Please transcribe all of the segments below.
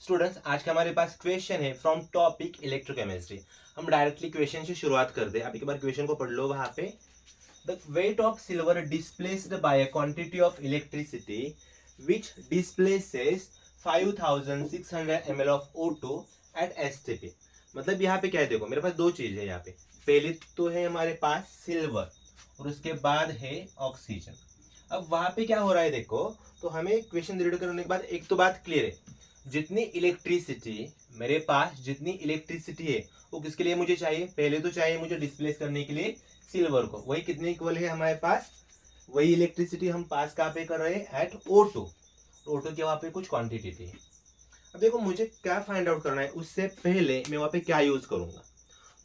Students, आज का हमारे पास क्वेश्चन है फ्रॉम टॉपिक इलेक्ट्रोकेमिस्ट्री। हम डायरेक्टली क्वेश्चन से शुरुआत कर दे। आप एक बार क्वेश्चन को पढ़ लो। वहां पे the weight of silver displaced by a quantity of electricity which displaces 5600 ml of O2 at STP. मतलब यहाँ पे क्या है, देखो मेरे पास दो चीज है यहाँ पे। पहले तो है हमारे पास सिल्वर और उसके बाद है ऑक्सीजन। अब वहां पे क्या हो रहा है देखो, तो हमें क्वेश्चन रीड करने के बाद एक तो बात क्लियर है, जितनी इलेक्ट्रिसिटी मेरे पास जितनी इलेक्ट्रिसिटी है वो किसके लिए मुझे चाहिए। पहले तो चाहिए मुझे डिस्प्लेस करने के लिए सिल्वर को। वही कितने इक्वल है हमारे पास, वही इलेक्ट्रिसिटी हम पास कहाँ पे कर रहे हैं, एट O2। O2 के वहां पे कुछ क्वांटिटी थी। अब देखो मुझे क्या फाइंड आउट करना है, उससे पहले मैं वहां पे क्या यूज करूंगा।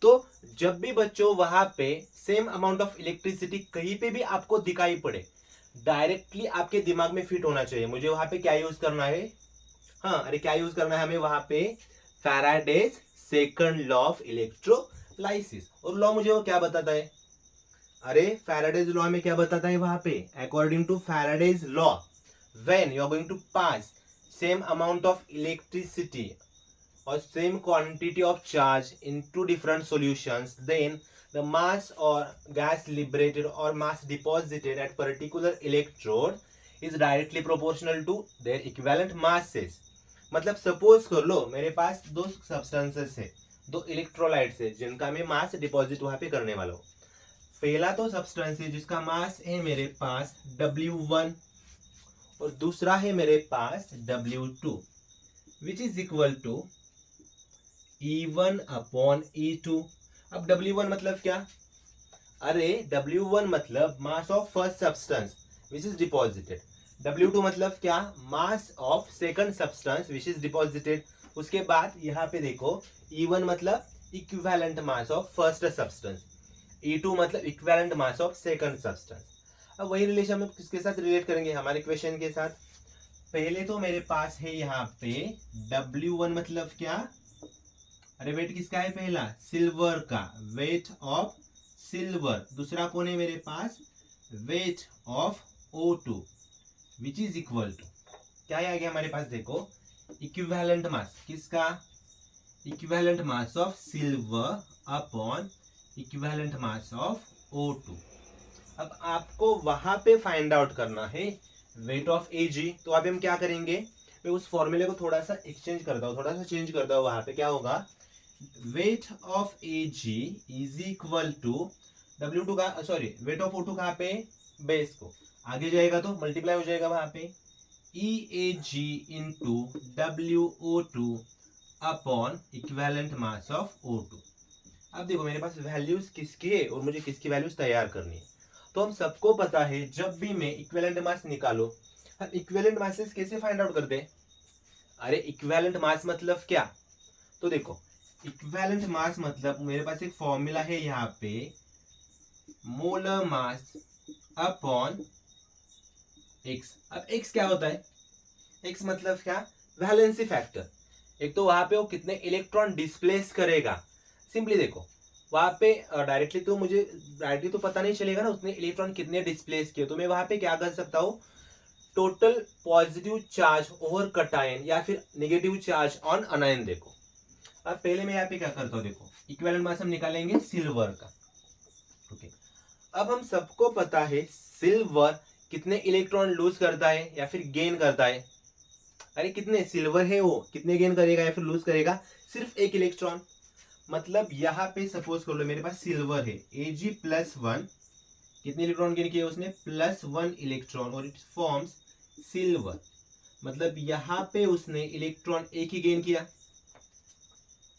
तो जब भी बच्चों वहां पे सेम अमाउंट ऑफ इलेक्ट्रिसिटी कहीं पे भी आपको दिखाई पड़े, डायरेक्टली आपके दिमाग में फिट होना चाहिए मुझे वहां पे क्या यूज करना है। हाँ, अरे क्या यूज करना है हमें वहां पे, Faraday's second law of electrolysis. और लॉ मुझे वो क्या बताता है, अरे फैराडेज लॉ में क्या बताता है वहां पे, according to Faraday's law when you are going to pass same amount of electricity or same quantity of charge into different solutions, then the mass or gas liberated or mass deposited at particular electrode is directly proportional to their equivalent masses। मतलब suppose कर लो मेरे पास दो substances है, दो electrolytes है जिनका मैं मास deposit वहां पे करने वाला हूँ। पहला तो सब्सटेंस है जिसका मास है मेरे पास W1 और दूसरा है मेरे पास W2 which is equal to E1 upon E2। अब W1 मतलब क्या, अरे W1 मतलब mass of first substance which is deposited. W2 मतलब क्या, mass of second substance which is deposited. उसके बाद यहाँ पे देखो E1 मतलब equivalent mass of first substance, E2 मतलब equivalent mass of second substance. अब वही रिलेशन हम किसके साथ रिलेट करेंगे, हमारे क्वेश्चन के साथ। पहले तो मेरे पास है यहाँ पे W1 मतलब क्या, अरे वेट किसका है, पहला सिल्वर का, वेट ऑफ सिल्वर। दूसरा कौन है मेरे पास, weight of O2 which is equal to क्या आ गया हमारे पास, देखो इक्विवेलेंट मास किसका, equivalent mass of silver upon equivalent mass of O2। अब आपको वहां पे फाइंड आउट करना है वेट ऑफ Ag। तो अभी हम क्या करेंगे, मैं उस फॉर्मूले को थोड़ा सा एक्सचेंज करता हूँ, थोड़ा सा चेंज करता हूँ। वहां पे क्या होगा, weight of Ag is equal to W2 का, सॉरी वेट ऑफ O2 कहाँ पे, बेस को आगे जाएगा तो मल्टीप्लाई हो जाएगा वहां पे EAG into WO2 upon equivalent mass of O2। अब देखो मेरे पास वैल्यूज किसकी है और मुझे किसकी वैल्यूज तैयार करनी है। तो हम सबको पता है जब भी मैं इक्विवेलेंट मास निकालो, हम इक्विवेलेंट मासेस कैसे फाइंड आउट करते हैं। अरे इक्विवेलेंट मास मतलब क्या, तो देखो इक्विवेलेंट मास मतलब मेरे पास एक फॉर्मूला है यहाँ पे, मोलर मास अपॉन एक्स। अब एक्स क्या होता है, एक्स मतलब क्या, वैलेंसी फैक्टर। एक तो वहां पे वो कितने इलेक्ट्रॉन डिस्प्लेस करेगा। सिंपली देखो वहां पे डायरेक्टली तो मुझे डायरेक्टली तो पता नहीं चलेगा ना उसने इलेक्ट्रॉन कितने डिस्प्लेस किए। तो मैं वहां पे क्या कर सकता हूँ, total positive charge over cation या फिर नेगेटिव चार्ज ऑन अनायन। देखो अब पहले मैं यहाँ पे क्या करता हूँ, देखो इक्विवेलेंट मास हम निकालेंगे सिल्वर का। ओके, अब हम सबको पता है सिल्वर कितने इलेक्ट्रॉन लूज करता है या फिर गेन करता है। अरे कितने सिल्वर है वो कितने गेन करेगा या फिर लूज करेगा, सिर्फ एक इलेक्ट्रॉन। मतलब यहाँ पे सपोज कर लो मेरे पास सिल्वर है, Ag+1 कितने इलेक्ट्रॉन गेन किए उसने, +1 इलेक्ट्रॉन और इट फॉर्म्स सिल्वर। मतलब यहाँ पे उसने इलेक्ट्रॉन एक ही गेन किया।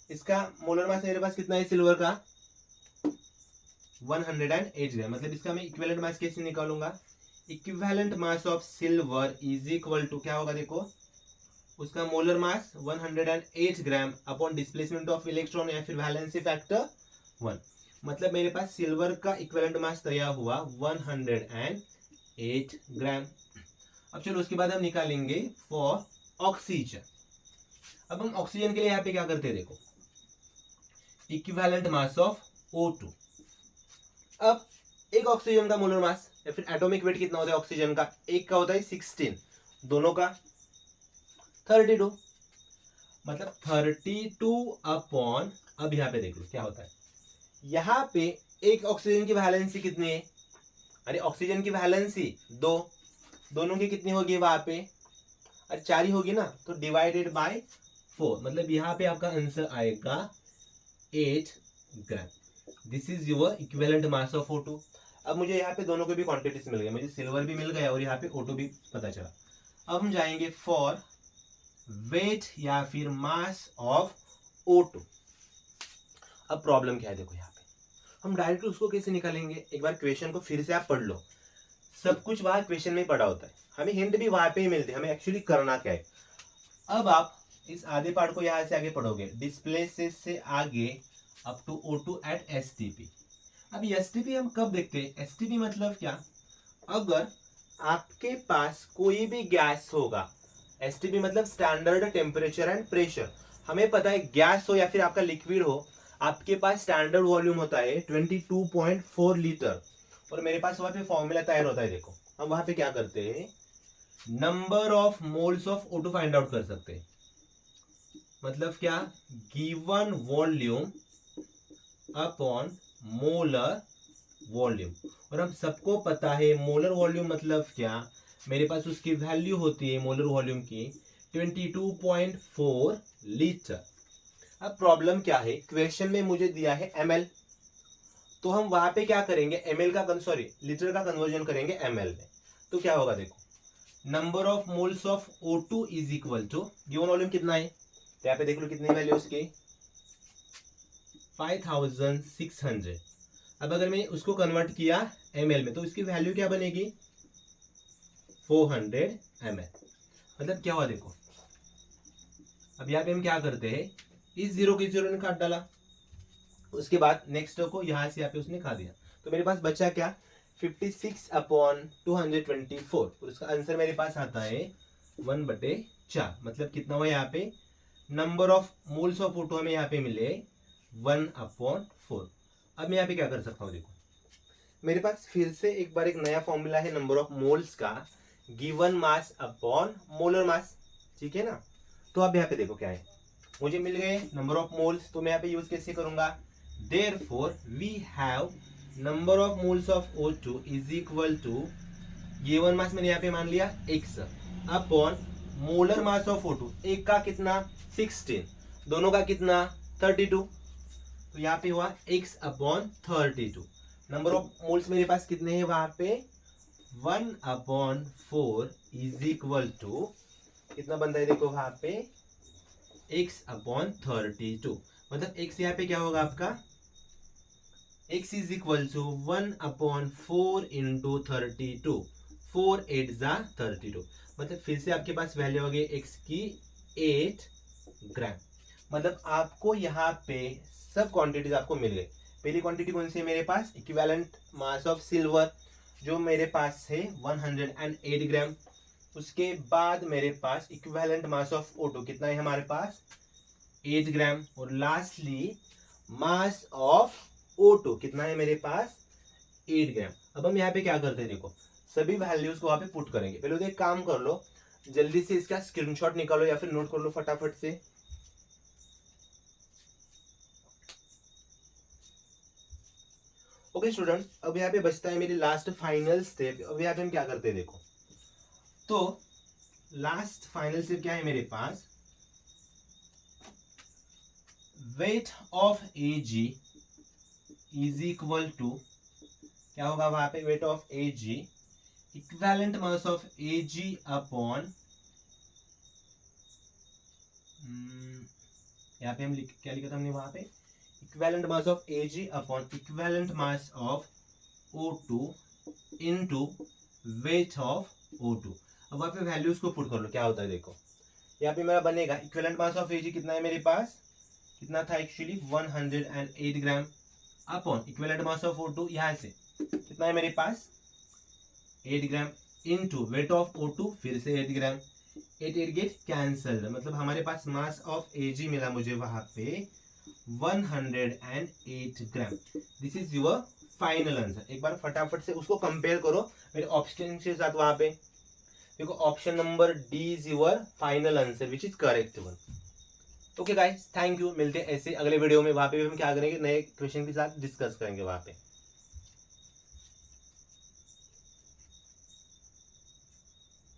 इसका मोलर मास मेरे पास कितना है सिल्वर का, 108 ग्राम। मतलब इसका मैं इक्विवेलेंट मास कैसे निकालूंगा, equivalent mass of silver is equal to क्या होगा, देखो उसका molar mass 108 gram upon displacement of electron या फिर वैलेंसी फैक्टर 1। मतलब मेरे पास सिल्वर का इक्विवेलेंट मास तैयार हुआ 108 ग्राम। अब चलो उसके बाद हम निकालेंगे फॉर ऑक्सीजन। अब हम ऑक्सीजन के लिए यहाँ पे क्या करते हैं, देखो इक्विवेलेंट मास ऑफ O2। अब एक ऑक्सीजन का मोलर मास या फिर एटॉमिक वेट कितना होता है ऑक्सीजन का, एक का होता है 16, दोनों का 32। मतलब 32 अपॉन, अब यहाँ पे देख लो क्या होता है, यहाँ पे एक ऑक्सीजन की वैलेंसी कितनी है, अरे ऑक्सीजन की वैलेंसी 2, दोनों की कितनी होगी वहां पे, अरे 4 ही होगी ना, तो डिवाइडेड बाय 4, मतलब यहाँ पे आपका आंसर आएगा 8 gram. This is your equivalent mass of O2। अब मुझे यहाँ पे दोनों को भी क्वांटिटीज मिल गए, मुझे सिल्वर भी मिल गया और यहाँ पे O2 भी पता चला। अब हम जाएंगे फॉर वेट या फिर मास ऑफ O2। अब प्रॉब्लम क्या है, देखो यहाँ पे हम डायरेक्ट उसको कैसे निकालेंगे, एक बार क्वेश्चन को फिर से आप पढ़ लो, सब कुछ वहां क्वेश्चन में पढ़ा होता है, हमें हिंट भी वहां पे ही मिलते हैं, हमें एक्चुअली करना क्या है। अब आप इस आधे पार्ट को यहां से आगे पढ़ोगे, डिस्प्लेसेस से आगे up to O2 at STP। अब STP हम कब देखते हैं, STP मतलब क्या, अगर आपके पास कोई भी गैस होगा, STP मतलब स्टैंडर्ड टेम्परेचर एंड प्रेशर, हमें पता है गैस हो या फिर आपका लिक्विड हो, आपके पास स्टैंडर्ड वॉल्यूम होता है 22.4 लीटर, और मेरे पास वहां पे फॉर्मूला तैयार होता है। देखो हम वहां पे क्या करते हैं, number of moles of O2 find out कर सकते हैं, मतलब क्या, given volume upon molar volume, और हम सबको पता है मोलर वॉल्यूम मतलब क्या, मेरे पास उसकी वैल्यू होती है मोलर वॉल्यूम की 22.4 लीटर। अब प्रॉब्लम क्या है, क्वेश्चन में मुझे दिया है ml, तो हम वहां पे क्या करेंगे, ml का लीटर का कन्वर्जन करेंगे ml में, तो क्या होगा, देखो number of moles of O2 is equal to given volume कितना है, तो यहाँ पे देख लो कितनी वैल्यू उसकी 5600। अब अगर मैं उसको कन्वर्ट किया ml में तो इसकी वैल्यू क्या बनेगी 400 ml। मतलब क्या हुआ, देखो अब यहाँ पे हम क्या करते हैं, इस जीरो की जीरो ने काट डाला, उसके बाद नेक्स्ट को यहां से यहाँ पे उसने खा दिया, तो मेरे पास बचा क्या 56 अपॉन 224, और उसका आंसर मेरे पास आता है 1/4। मतलब कितना हुआ यहाँ पे, number of moles of O2 हमें यहाँ पे मिले 1/4। अब मैं यहाँ पे क्या कर सकता हूँ, देखो मेरे पास फिर से एक बार एक नया फॉर्मूला है नंबर ऑफ मोल्स का, given mass upon molar mass, ठीक है ना। तो अब यहाँ पे देखो क्या है, मुझे मिल गए नंबर ऑफ मोल्स, तो मैं यहाँ पे यूज कैसे करूंगा, therefore we have number of moles of O2 is equal to, given mass मैंने यहाँ पे मान लिया x upon molar mass of O2, एक का कितना 16, दोनों का कितना 32, तो यहाँ पे हुआ x upon 32। Number of moles मेरे पास कितने हैं वहां पे 1/4 इज इक्वल टू कितना बनता है, देखो वहां पे x अपॉन 32, मतलब x यहाँ पे क्या होगा आपका, x is equal to 1/4 into 32, 4 8 जा 32, मतलब फिर से आपके पास वैल्यू हो गई x की 8 ग्राम। मतलब आपको यहाँ पे सब क्वांटिटीज आपको मिल गई। पहली क्वांटिटी कौन सी है मेरे पास, इक्विवेलेंट मास ऑफ सिल्वर जो मेरे पास है 108 ग्राम। उसके बाद मेरे पास इक्विवेलेंट मास ऑफ O2 कितना है हमारे पास 8 ग्राम, और लास्टली मास ऑफ O2 कितना है मेरे पास 8 ग्राम। अब हम यहाँ पे क्या करते हैं, देखो सभी वैल्यूज को वहां पे पुट करेंगे। पहले तो एक काम कर लो, जल्दी से इसका स्क्रीनशॉट निकालो या फिर नोट कर लो फटाफट से। ओके स्टूडेंट, अब यहाँ पे बचता है मेरी लास्ट फाइनल स्टेप। अब यहाँ पे हम क्या करते हैं, देखो तो लास्ट फाइनल स्टेप क्या है मेरे पास, weight of Ag is equal to क्या होगा वहां पे, weight of Ag equivalent mass of Ag upon, यहाँ पे हम क्या लिखा था हमने वहां पे, equivalent mass of Ag upon equivalent mass of O2 into weight of O2। अब वहां पे वैल्यूज को पुट कर लो, क्या होता है देखो यहाँ पे मेरा बनेगा इक्विवेलेंट मास ऑफ Ag कितना है मेरे पास, कितना था actually 108 gram upon equivalent mass of O2 यहाँ से कितना है मेरे पास 8 ग्राम इनटू वेट ऑफ O2 फिर से 8 ग्राम, 8 गेट कैंसल्ड, मतलब हमारे पास मास ऑफ Ag मिला मुझे वहां पे 108 gram. This is your final answer. एक बार फटाफट से उसको कंपेयर करो मेरे ऑप्शन के साथ वहां पे, देखो option number D is your final answer which is correct one. Okay guys, thank you. मिलते हैं ऐसे अगले वीडियो में, वहाँ पे भी हम क्या करेंगे, नए क्वेश्चन के साथ डिस्कस करेंगे वहाँ पे।